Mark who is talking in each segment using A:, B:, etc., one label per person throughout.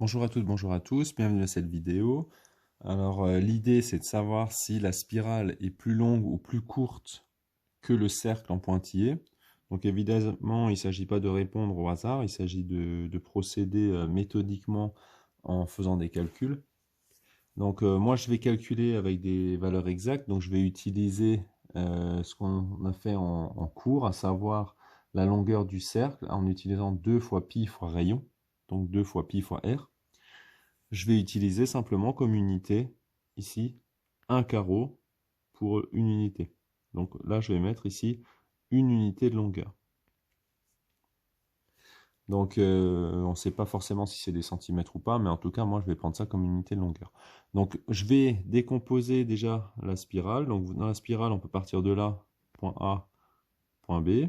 A: Bonjour à toutes, bonjour à tous, bienvenue à cette vidéo. Alors l'idée c'est de savoir si la spirale est plus longue ou plus courte que le cercle en pointillé. Donc évidemment il ne s'agit pas de répondre au hasard, il s'agit de procéder méthodiquement en faisant des calculs. Donc moi je vais calculer avec des valeurs exactes, donc je vais utiliser ce qu'on a fait en cours, à savoir la longueur du cercle en utilisant 2 fois pi fois rayon, donc 2 fois pi fois r. Je vais utiliser simplement comme unité, ici, un carreau pour une unité. Donc là, je vais mettre ici une unité de longueur. Donc on ne sait pas forcément si c'est des centimètres ou pas, mais en tout cas, moi, je vais prendre ça comme unité de longueur. Donc je vais décomposer déjà la spirale. Donc dans la spirale, on peut partir de là, point A, point B.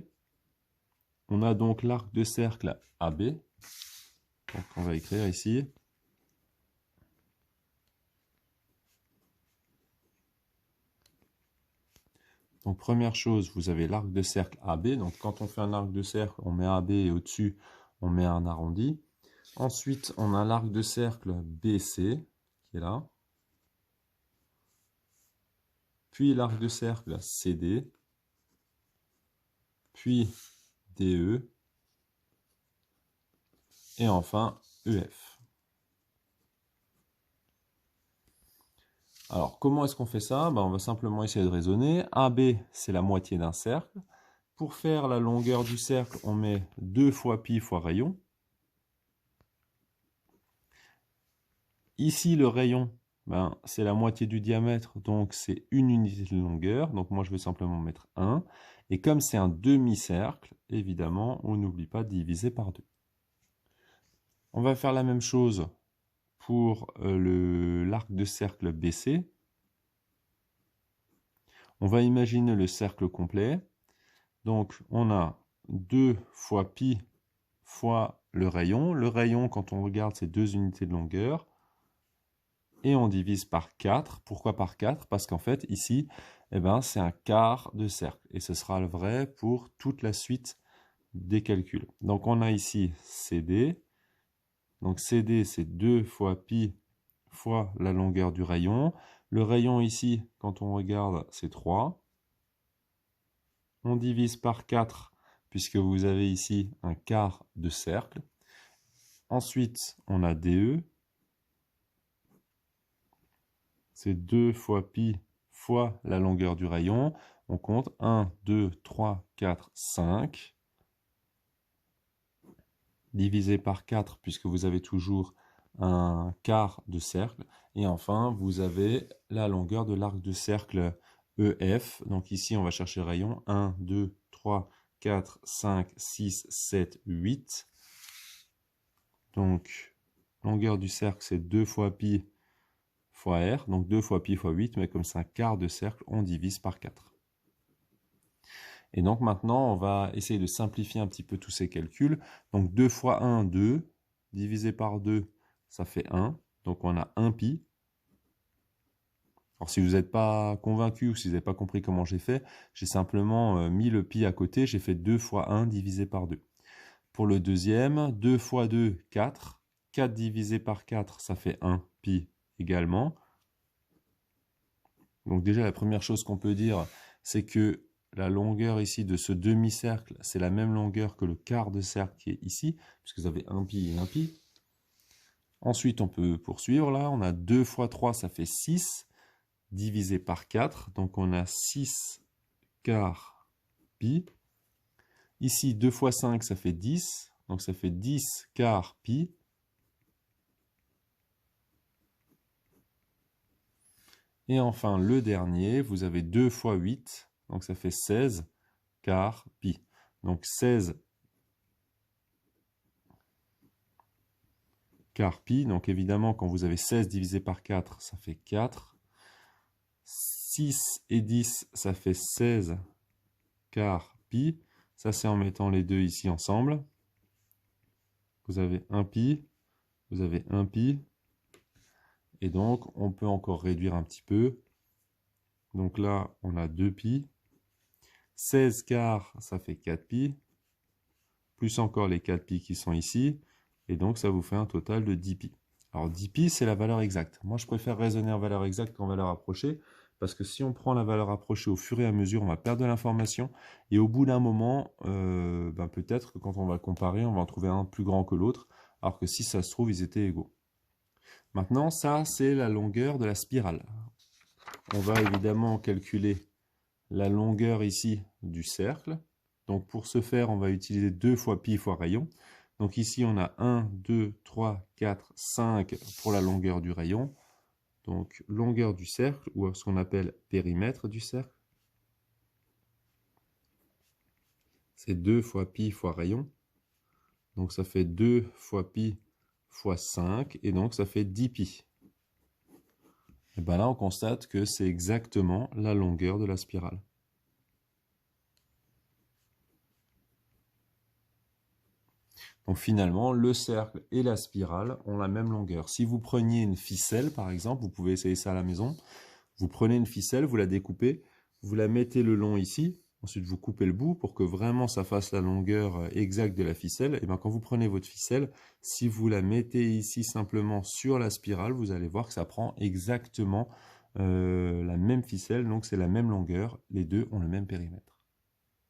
A: On a donc l'arc de cercle AB. Donc on va écrire ici. Donc première chose, vous avez l'arc de cercle AB. Donc quand on fait un arc de cercle, on met AB et au-dessus, on met un arrondi. Ensuite, on a l'arc de cercle BC, qui est là. Puis l'arc de cercle CD. Puis DE. Et enfin, EF. Alors, comment est-ce qu'on fait ça? On va simplement essayer de raisonner. AB, c'est la moitié d'un cercle. Pour faire la longueur du cercle, on met 2 fois pi fois rayon. Ici, le rayon, c'est la moitié du diamètre, donc c'est une unité de longueur. Donc moi, je vais simplement mettre 1. Et comme c'est un demi-cercle, évidemment, on n'oublie pas de diviser par 2. On va faire la même chose pour l'arc de cercle BC. On va imaginer le cercle complet. Donc on a 2 fois pi fois le rayon. Le rayon, quand on regarde, c'est 2 unités de longueur. Et on divise par 4. Pourquoi par 4? Parce qu'en fait, ici, c'est un quart de cercle. Et ce sera le vrai pour toute la suite des calculs. Donc on a ici CD. Donc CD, c'est 2 fois pi fois la longueur du rayon. Le rayon ici, quand on regarde, c'est 3. On divise par 4, puisque vous avez ici un quart de cercle. Ensuite, on a DE. C'est 2 fois pi fois la longueur du rayon. On compte 1, 2, 3, 4, 5. Divisé par 4, puisque vous avez toujours un quart de cercle. Et enfin, vous avez la longueur de l'arc de cercle EF. Donc ici, on va chercher le rayon. 1, 2, 3, 4, 5, 6, 7, 8. Donc, longueur du cercle, c'est 2 fois pi fois r. Donc 2 fois pi fois 8, mais comme c'est un quart de cercle, on divise par 4. Et donc maintenant, on va essayer de simplifier un petit peu tous ces calculs. Donc 2 fois 1, 2. Divisé par 2, ça fait 1. Donc on a 1 pi. Alors si vous n'êtes pas convaincu ou si vous n'avez pas compris comment j'ai fait, j'ai simplement mis le pi à côté. J'ai fait 2 fois 1 divisé par 2. Pour le deuxième, 2 fois 2, 4. 4 divisé par 4, ça fait 1 pi également. Donc déjà, la première chose qu'on peut dire, c'est que la longueur ici de ce demi-cercle, c'est la même longueur que le quart de cercle qui est ici, puisque vous avez 1 pi et 1 pi. Ensuite, on peut poursuivre là. On a 2 fois 3, ça fait 6, divisé par 4. Donc on a 6 quart pi. Ici, 2 fois 5, ça fait 10. Donc ça fait 10 quart pi. Et enfin, le dernier, vous avez 2 fois 8. Donc ça fait 16 quart pi. Donc 16 quart pi. Donc évidemment, quand vous avez 16 divisé par 4, ça fait 4. 6 et 10, ça fait 16 quart pi. Ça, c'est en mettant les deux ici ensemble. Vous avez 1 pi, vous avez 1 pi. Et donc, on peut encore réduire un petit peu. Donc là, on a 2 pi. 16 quarts, ça fait 4 pi. Plus encore les 4 pi qui sont ici. Et donc, ça vous fait un total de 10 pi. Alors 10π, c'est la valeur exacte. Moi, je préfère raisonner en valeur exacte qu'en valeur approchée, parce que si on prend la valeur approchée au fur et à mesure, on va perdre de l'information, et au bout d'un moment, peut-être que quand on va comparer, on va en trouver un plus grand que l'autre, alors que si ça se trouve, ils étaient égaux. Maintenant, ça, c'est la longueur de la spirale. On va évidemment calculer la longueur ici du cercle. Donc pour ce faire, on va utiliser 2 fois pi fois rayon. Donc ici, on a 1, 2, 3, 4, 5 pour la longueur du rayon. Donc longueur du cercle, ou ce qu'on appelle périmètre du cercle, c'est 2 fois pi fois rayon. Donc ça fait 2 fois pi fois 5, et donc ça fait 10π. Et bien là, on constate que c'est exactement la longueur de la spirale. Donc finalement, le cercle et la spirale ont la même longueur. Si vous preniez une ficelle, par exemple, vous pouvez essayer ça à la maison, vous prenez une ficelle, vous la découpez, vous la mettez le long ici, ensuite vous coupez le bout pour que vraiment ça fasse la longueur exacte de la ficelle. Et bien quand vous prenez votre ficelle, si vous la mettez ici simplement sur la spirale, vous allez voir que ça prend exactement la même ficelle, donc c'est la même longueur, les deux ont le même périmètre.